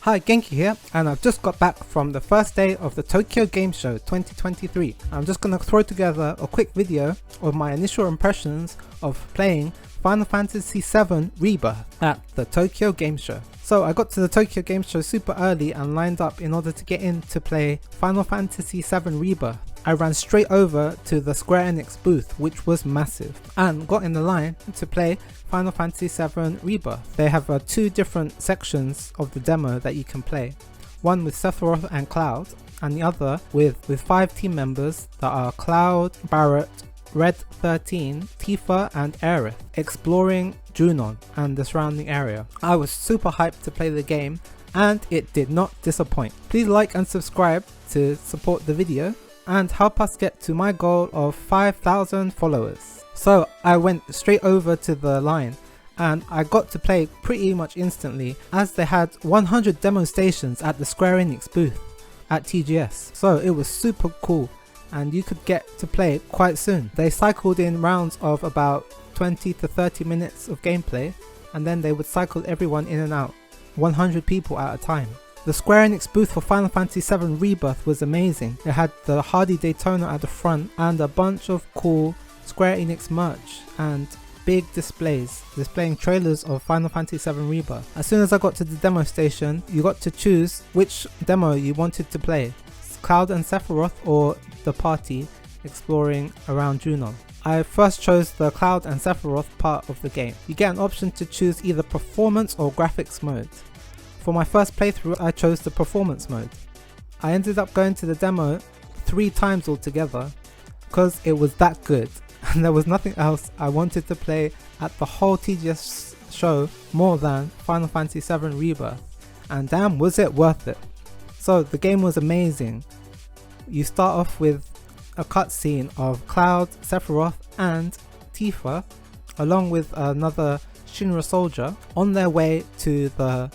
Hi, Genki here, and I've just got back from the first day of the Tokyo Game Show 2023. I'm just going to throw together a quick video of my initial impressions of playing Final Fantasy VII Rebirth at the Tokyo Game Show. So I got to the Tokyo Game Show super early and lined up in order to get in to play Final Fantasy VII Rebirth. I ran straight over to the Square Enix booth, which was massive, and got in the line to play Final Fantasy VII Rebirth. They have two different sections of the demo that you can play. One with Sephiroth and Cloud, and the other with 5 team members that are Cloud, Barrett, Red 13, Tifa and Aerith, exploring Junon and the surrounding area. I was super hyped to play the game, and it did not disappoint. Please like and subscribe to support the video and help us get to my goal of 5,000 followers. So I went straight over to the line and I got to play pretty much instantly, as they had 100 demo stations at the Square Enix booth at TGS. So it was super cool and you could get to play quite soon. They cycled in rounds of about 20 to 30 minutes of gameplay, and then they would cycle everyone in and out, 100 people at a time. The Square Enix booth for Final Fantasy VII Rebirth was amazing. It had the Hardy Daytona at the front and a bunch of cool Square Enix merch and big displays displaying trailers of Final Fantasy VII Rebirth. As soon as I got to the demo station, you got to choose which demo you wanted to play, Cloud and Sephiroth or the party exploring around Junon. I first chose the Cloud and Sephiroth part of the game. You get an option to choose either performance or graphics mode. For my first playthrough, I chose the performance mode. I ended up going to the demo 3 times altogether because it was that good, and there was nothing else I wanted to play at the whole TGS show more than Final Fantasy VII Rebirth, and damn was it worth it. So the game was amazing. You start off with a cutscene of Cloud, Sephiroth and Tifa along with another Shinra soldier on their way to the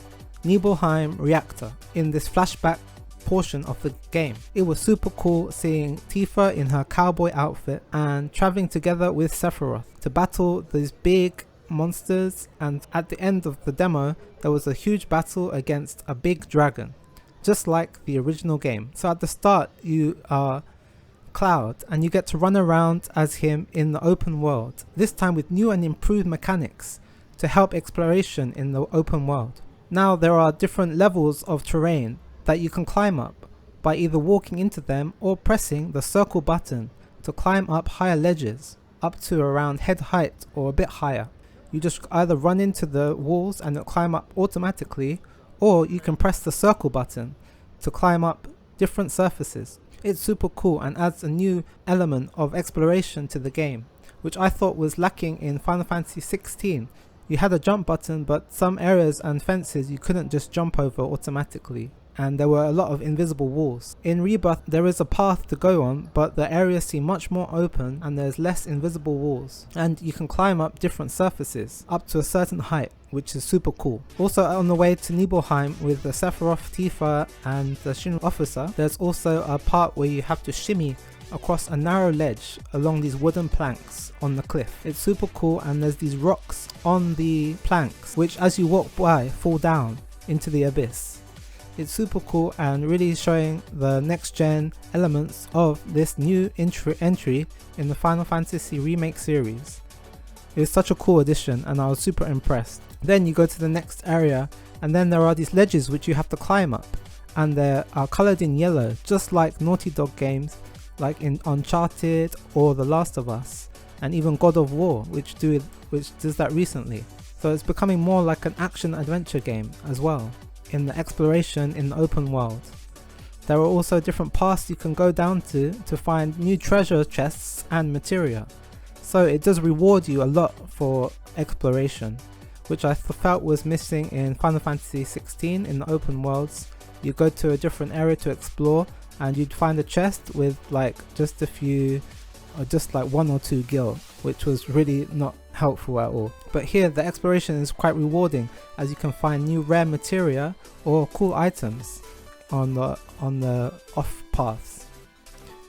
Nibelheim reactor in this flashback portion of the game. It was super cool seeing Tifa in her cowboy outfit and traveling together with Sephiroth to battle these big monsters, and at the end of the demo there was a huge battle against a big dragon, just like the original game. So at the start you are Cloud and you get to run around as him in the open world, this time with new and improved mechanics to help exploration in the open world. Now there are different levels of terrain that you can climb up by either walking into them or pressing the circle button to climb up higher ledges up to around head height or a bit higher. You just either run into the walls and it'll climb up automatically, or you can press the circle button to climb up different surfaces. It's super cool and adds a new element of exploration to the game, which I thought was lacking in Final Fantasy 16. You had a jump button, but some areas and fences you couldn't just jump over automatically, and there were a lot of invisible walls. In Rebirth there is a path to go on, but the areas seem much more open and there's less invisible walls, and you can climb up different surfaces up to a certain height, which is super cool. Also on the way to Nibelheim with the Sephiroth, Tifa and the Shinra officer, there's also a part where you have to shimmy across a narrow ledge along these wooden planks on the cliff. It's super cool, and there's these rocks on the planks which as you walk by fall down into the abyss. It's super cool and really showing the next gen elements of this new entry in the Final Fantasy Remake series. It was such a cool addition and I was super impressed. Then you go to the next area and then there are these ledges which you have to climb up, and they are coloured in yellow, just like Naughty Dog games like in Uncharted or The Last of Us, and even God of War, which does that recently. So it's becoming more like an action adventure game as well, in the exploration in the open world. There are also different paths you can go down to find new treasure chests and materia. So it does reward you a lot for exploration, which I felt was missing in Final Fantasy 16 in the open worlds. You go to a different area to explore and you'd find a chest with like just a few, or just like 1 or 2 gil, which was really not helpful at all. But here the exploration is quite rewarding, as you can find new rare materia or cool items on the off paths.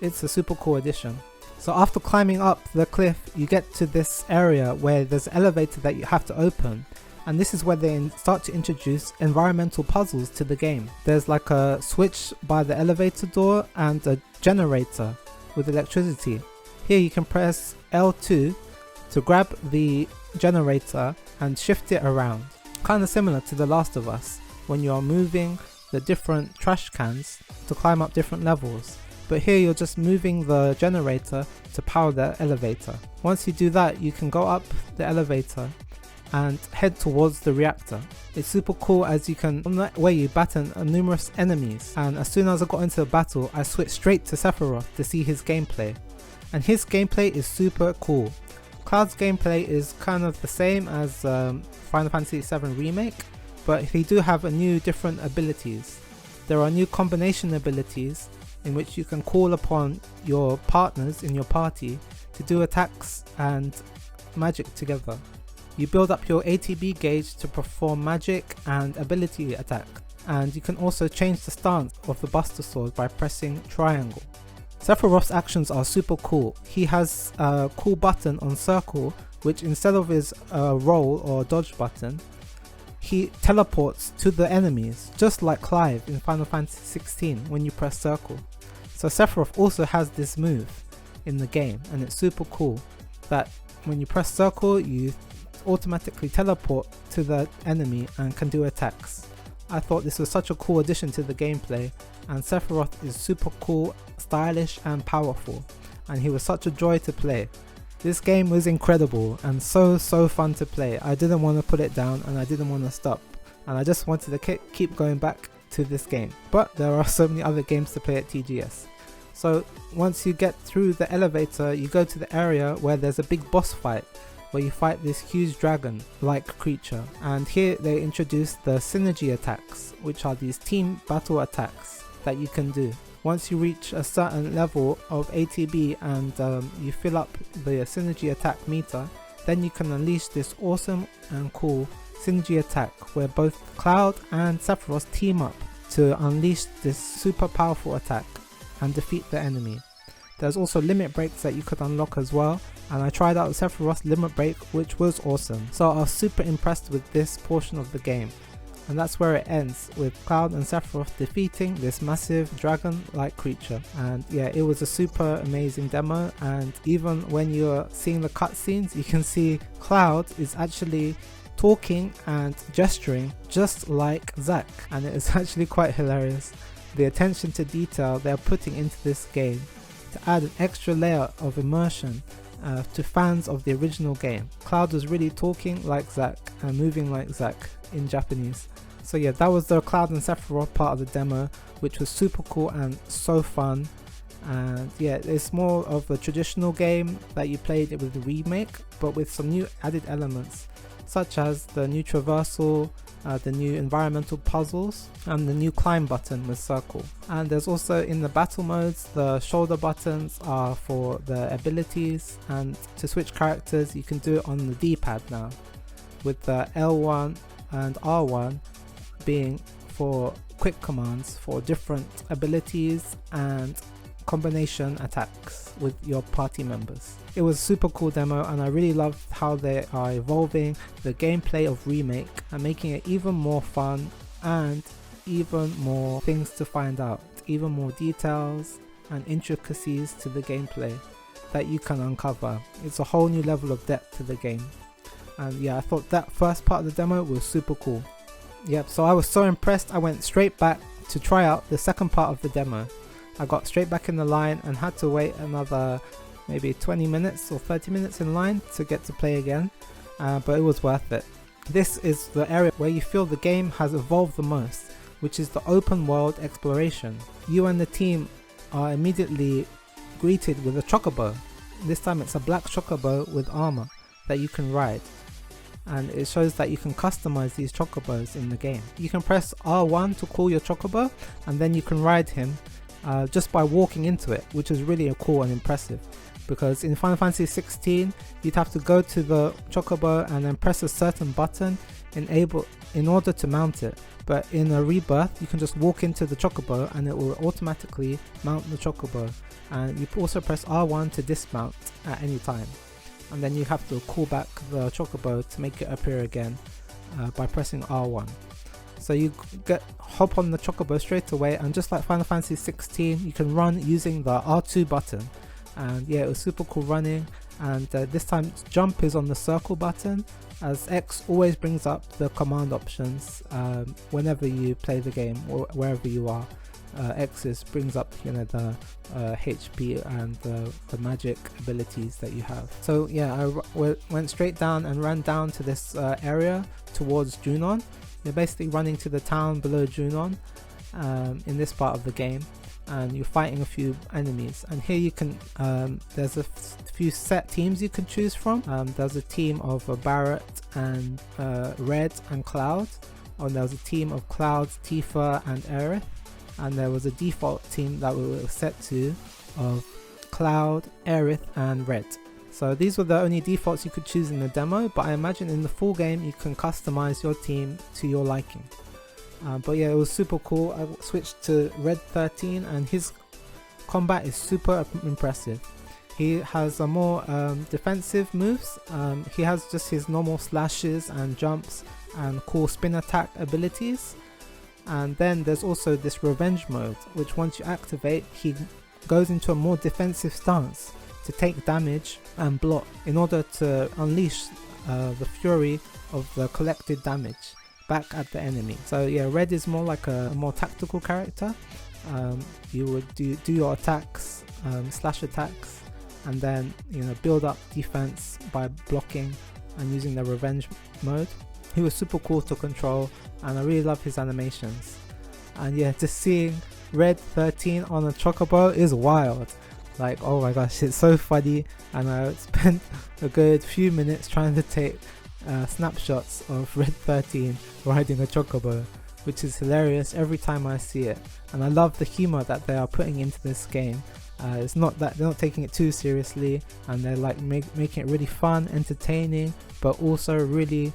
It's a super cool addition. So after climbing up the cliff, you get to this area where there's an elevator that you have to open, and this is where they start to introduce environmental puzzles to the game. There's like a switch by the elevator door and a generator with electricity. Here you can press L2 to grab the generator and shift it around. Kind of similar to The Last of Us, when you are moving the different trash cans to climb up different levels. But here you're just moving the generator to power the elevator. Once you do that, you can go up the elevator and head towards the reactor. It's super cool as you can, on that way you batten numerous enemies, and as soon as I got into a battle I switched straight to Sephiroth to see his gameplay. And his gameplay is super cool. Cloud's gameplay is kind of the same as Final Fantasy VII Remake, but they do have new different abilities. There are new combination abilities in which you can call upon your partners in your party to do attacks and magic together. You build up your ATB gauge to perform magic and ability attack, and you can also change the stance of the Buster Sword by pressing triangle. Sephiroth's actions are super cool. He has a cool button on circle, which instead of his roll or dodge button, he teleports to the enemies, just like Clive in Final Fantasy XVI when you press circle. So Sephiroth also has this move in the game, and it's super cool that when you press circle you automatically teleport to the enemy and can do attacks. I thought this was such a cool addition to the gameplay, and Sephiroth is super cool, stylish and powerful, and he was such a joy to play. This game was incredible and so fun to play. I didn't want to put it down and I didn't want to stop, and I just wanted to keep going back to this game. But there are so many other games to play at TGS. So once you get through the elevator, you go to the area where there's a big boss fight, where you fight this huge dragon like creature, and here they introduce the synergy attacks, which are these team battle attacks that you can do. Once you reach a certain level of ATB and you fill up the synergy attack meter, then you can unleash this awesome and cool synergy attack where both Cloud and Sephiroth team up to unleash this super powerful attack and defeat the enemy. There's also limit breaks that you could unlock as well, and I tried out Sephiroth's limit break, which was awesome. So I was super impressed with this portion of the game, and that's where it ends, with Cloud and Sephiroth defeating this massive dragon-like creature. And yeah, it was a super amazing demo, and even when you're seeing the cutscenes, you can see Cloud is actually talking and gesturing just like Zack, and it is actually quite hilarious. The attention to detail they're putting into this game to add an extra layer of immersion to fans of the original game. Cloud was really talking like Zack and moving like Zack in Japanese. So yeah, that was the Cloud and Sephiroth part of the demo, which was super cool and so fun. And yeah, it's more of a traditional game that you played it with the remake, but with some new added elements, such as the new traversal, the new environmental puzzles, and the new climb button with circle. And there's also in the battle modes, the shoulder buttons are for the abilities, and to switch characters you can do it on the D-pad now, with the L1 and R1 being for quick commands for different abilities and combination attacks with your party members. It was a super cool demo, and I really loved how they are evolving the gameplay of Remake and making it even more fun and even more things to find out, even more details and intricacies to the gameplay that you can uncover. It's a whole new level of depth to the game, and yeah, I thought that first part of the demo was super cool. Yep, so I was so impressed I went straight back to try out the second part of the demo. I got straight back in the line and had to wait another maybe 20 minutes or 30 minutes in line to get to play again, but it was worth it. This is the area where you feel the game has evolved the most, which is the open world exploration. You and the team are immediately greeted with a chocobo. This time it's a black chocobo with armor that you can ride, and it shows that you can customize these chocobos in the game. You can press R1 to call your chocobo, and then you can ride him just by walking into it, which is really cool and impressive, because in Final Fantasy 16 you'd have to go to the chocobo and then press a certain button in order to mount it, but in a Rebirth you can just walk into the chocobo and it will automatically mount the chocobo, and you also press R1 to dismount at any time, and then you have to call back the chocobo to make it appear again. by pressing R1. So you hop on the chocobo straight away, and just like Final Fantasy 16, you can run using the R2 button. And yeah, it was super cool running. And this time jump is on the circle button, as X always brings up the command options whenever you play the game or wherever you are. X brings up, you know, the HP and the magic abilities that you have. So yeah, I went straight down and ran down to this area towards Junon. You're basically running to the town below Junon in this part of the game, and you're fighting a few enemies. And here you can there's a few set teams you can choose from. There's a team of Barrett and Red and Cloud, and there was a team of Cloud, Tifa and Aerith, and there was a default team that we were set to of Cloud, Aerith and Red. So these were the only defaults you could choose in the demo, but I imagine in the full game you can customize your team to your liking. But yeah, it was super cool. I switched to Red 13 and his combat is super impressive. He has a more defensive moves. He has just his normal slashes and jumps and cool spin attack abilities. And then there's also this revenge mode, which once you activate, he goes into a more defensive stance to take damage and block in order to unleash the fury of the collected damage back at the enemy. So yeah, Red is more like a more tactical character. You would do your attacks, slash attacks, and then, you know, build up defense by blocking and using the revenge mode. He was super cool to control, and I really love his animations. And yeah, just seeing Red 13 on a chocobo is wild. Like, oh my gosh, it's so funny. And I spent a good few minutes trying to take snapshots of Red 13 riding a chocobo, which is hilarious every time I see it. And I love the humor that they are putting into this game. It's not that they're not taking it too seriously, and they're like making it really fun, entertaining, but also really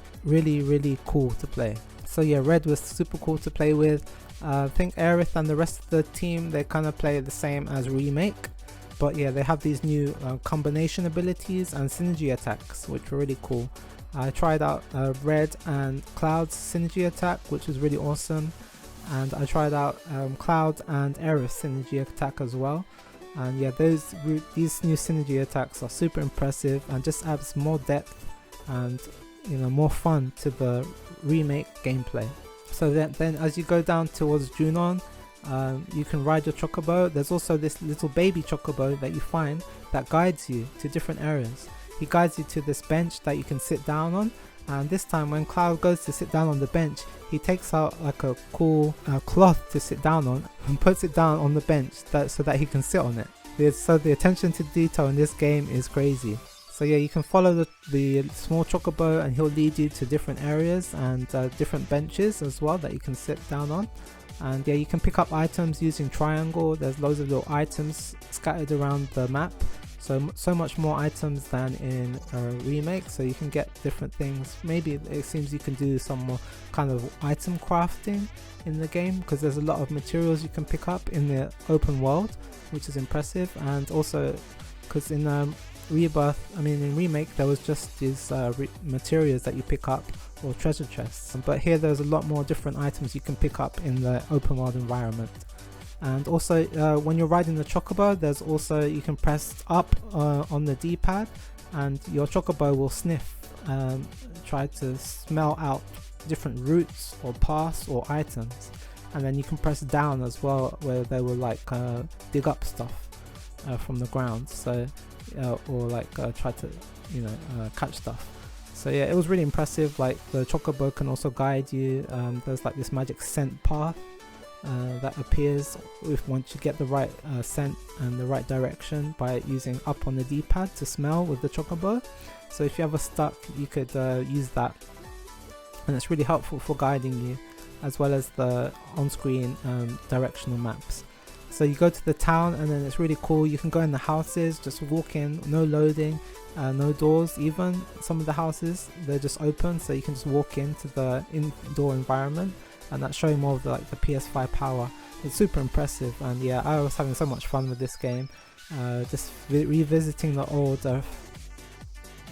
cool to play. So yeah, Red was super cool to play with. I think Aerith and the rest of the team, they kind of play the same as Remake, but yeah, they have these new combination abilities and synergy attacks, which were really cool. I tried out Red and Cloud's synergy attack, which was really awesome, and I tried out Cloud and Aerith's synergy attack as well. And yeah, these new synergy attacks are super impressive and just adds more depth and, you know, more fun to the Remake gameplay. So then as you go down towards Junon, you can ride your chocobo. There's also this little baby chocobo that you find that guides you to different areas. He guides you to this bench that you can sit down on, and this time when Cloud goes to sit down on the bench, he takes out like a cool cloth to sit down on and puts it down on the bench so that he can sit on it. So the attention to detail in this game is crazy. So yeah, you can follow the small chocobo and he'll lead you to different areas and different benches as well that you can sit down on. And yeah, you can pick up items using triangle. There's loads of little items scattered around the map. So much more items than in Remake, so you can get different things. Maybe it seems you can do some more kind of item crafting in the game, because there's a lot of materials you can pick up in the open world, which is impressive. And also because in in Remake there was just these materials that you pick up, or treasure chests, but here there's a lot more different items you can pick up in the open world environment. And also when you're riding the chocobo, there's also, you can press up on the D-pad and your chocobo will sniff, try to smell out different routes or paths or items. And then you can press down as well, where they will like dig up stuff from the ground, so or like try to catch stuff. So yeah, it was really impressive. Like the chocobo can also guide you. There's like this magic scent path that appears once you get the right scent and the right direction by using up on the D-pad to smell with the chocobo. So if you're ever stuck, you could use that, and it's really helpful for guiding you, as well as the on-screen directional maps. So you go to the town, and then it's really cool. You can go in the houses, just walk in, no loading, no doors even. Some of the houses, they're just open, so you can just walk into the indoor environment, and that's showing more of the PS5 power. It's super impressive, and yeah, I was having so much fun with this game. Just revisiting the old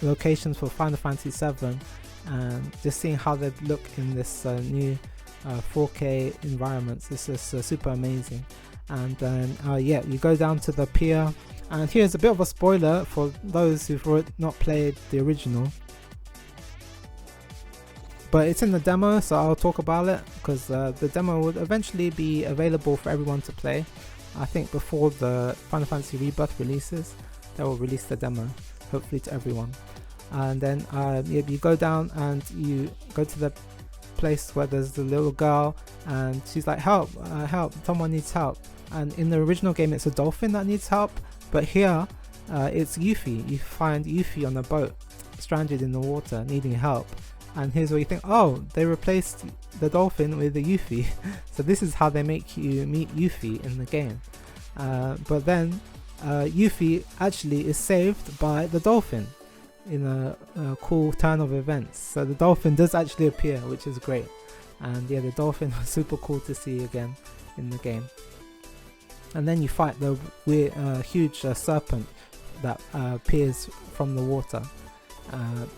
locations for Final Fantasy 7 and just seeing how they look in this new 4K environments. This is super amazing. And then yeah, you go down to the pier, and here's a bit of a spoiler for those who've not played the original, but it's in the demo, so I'll talk about it, because the demo would eventually be available for everyone to play. I think before the Final Fantasy Rebirth releases, they will release the demo, hopefully to everyone. And then yeah, you go down and you go to the place where there's the little girl, and she's like, help, help, someone needs help. And in the original game it's a dolphin that needs help, but here it's Yuffie. You find Yuffie on a boat, stranded in the water, needing help. And here's where you think, oh, they replaced the dolphin with the Yuffie. So this is how they make you meet Yuffie in the game. But then Yuffie actually is saved by the dolphin in a cool turn of events. So the dolphin does actually appear, which is great. And yeah, the dolphin was super cool to see again in the game. And then you fight the weird, huge serpent that appears from the water.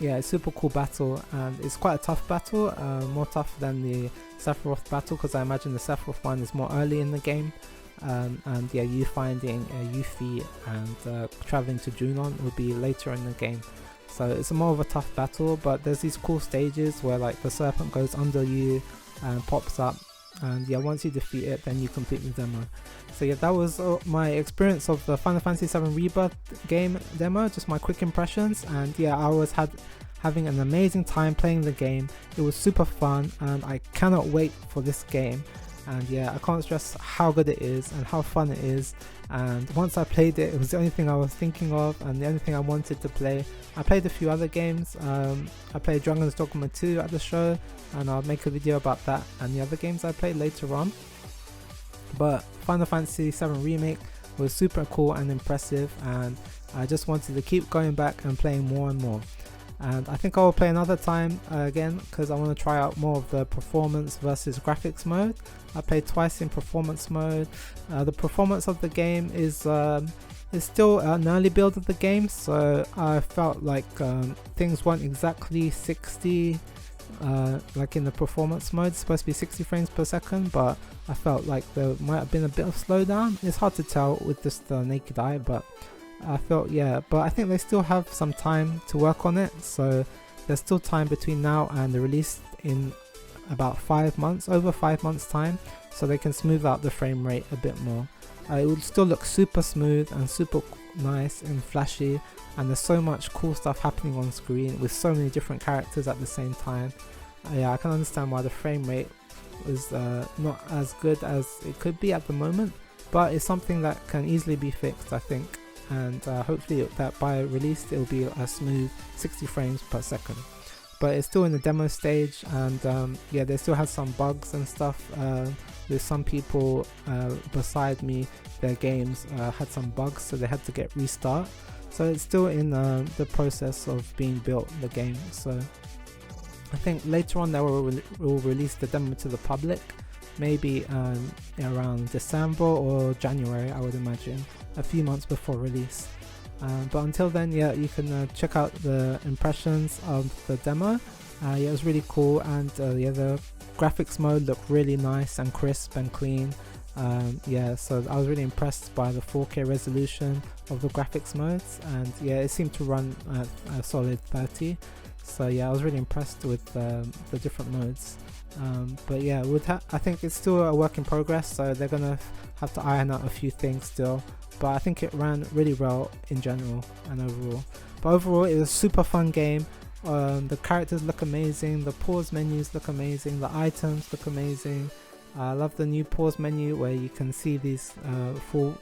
Yeah, it's a super cool battle, and it's quite a tough battle, more tough than the Sephiroth battle, because I imagine the Sephiroth one is more early in the game. And yeah, you finding Yuffie and traveling to Junon would be later in the game. So it's more of a tough battle, but there's these cool stages where like the serpent goes under you and pops up, and yeah, once you defeat it, then you complete the demo. So yeah, that was my experience of the Final Fantasy VII Rebirth game demo, just my quick impressions. And yeah, I was having an amazing time playing the game. It was super fun, and I cannot wait for this game. And yeah, I can't stress how good it is and how fun it is. And once I played it, it was the only thing I was thinking of and the only thing I wanted to play. I played a few other games. I played Dragon's Dogma 2 at the show, and I'll make a video about that and the other games I played later on. But Final Fantasy VII Remake was super cool and impressive, and I just wanted to keep going back and playing more and more. And I think I will play another time again, because I want to try out more of the performance versus graphics mode. I played twice in performance mode. The performance of the game is still an early build of the game, so I felt like things weren't exactly 60 like in the performance mode. It's supposed to be 60 frames per second, but I felt like there might have been a bit of slowdown. It's hard to tell with just the naked eye, but I felt, yeah, but I think they still have some time to work on it, so there's still time between now and the release in about 5 months, over 5 months time, so they can smooth out the frame rate a bit more. It will still look super smooth and super nice and flashy, and there's so much cool stuff happening on screen with so many different characters at the same time. Yeah, I can understand why the frame rate is not as good as it could be at the moment, but it's something that can easily be fixed, I think. And hopefully that by release it will be a smooth 60 frames per second. But it's still in the demo stage, and yeah, they still have some bugs and stuff. With some people beside me, their games had some bugs, so they had to get restart. So it's still in the process of being built, the game. So I think later on they will release the demo to the public, maybe around December or January, I would imagine, a few months before release. But until then, yeah, you can check out the impressions of the demo. Yeah, it was really cool, and yeah, the graphics mode looked really nice and crisp and clean. Yeah, so I was really impressed by the 4K resolution of the graphics modes, and yeah, it seemed to run at a solid 30. So yeah, I was really impressed with the different modes. But yeah, I think it's still a work in progress, so they're gonna have to iron out a few things still. But I think it ran really well in general and overall. But overall, it was a super fun game. The characters look amazing, the pause menus look amazing, the items look amazing. I love the new pause menu where you can see these full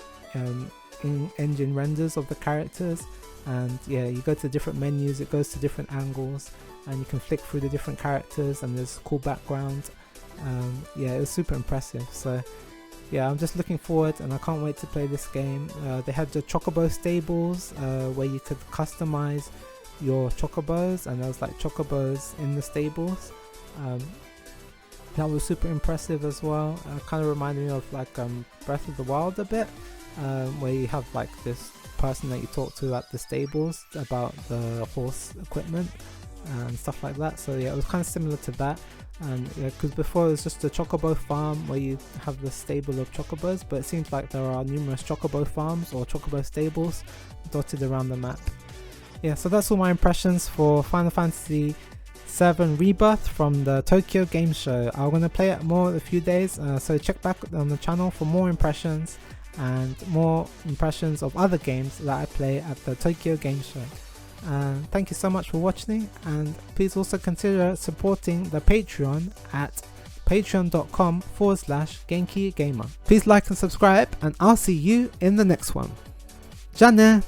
in-engine renders of the characters. And yeah, you go to different menus, it goes to different angles, and you can flick through the different characters, and there's cool background. Yeah, it was super impressive. So yeah, I'm just looking forward, and I can't wait to play this game. They had the Chocobo stables where you could customize your Chocobos, and there was like Chocobos in the stables. That was super impressive as well. Kind of reminded me of like Breath of the Wild a bit, where you have like this person that you talk to at the stables about the horse equipment. and stuff like that. So yeah, it was kind of similar to that. And yeah, because before it was just a chocobo farm where you have the stable of chocobos, but it seems like there are numerous chocobo farms or chocobo stables dotted around the map. Yeah, so that's all my impressions for Final Fantasy VII Rebirth from the Tokyo Game Show. I'm going to play it more in a few days, so check back on the channel for more impressions and more impressions of other games that I play at the Tokyo Game Show. Thank you so much for watching, and please also consider supporting the Patreon at patreon.com/GenkiGamer. Please like and subscribe, and I'll see you in the next one. Ja ne!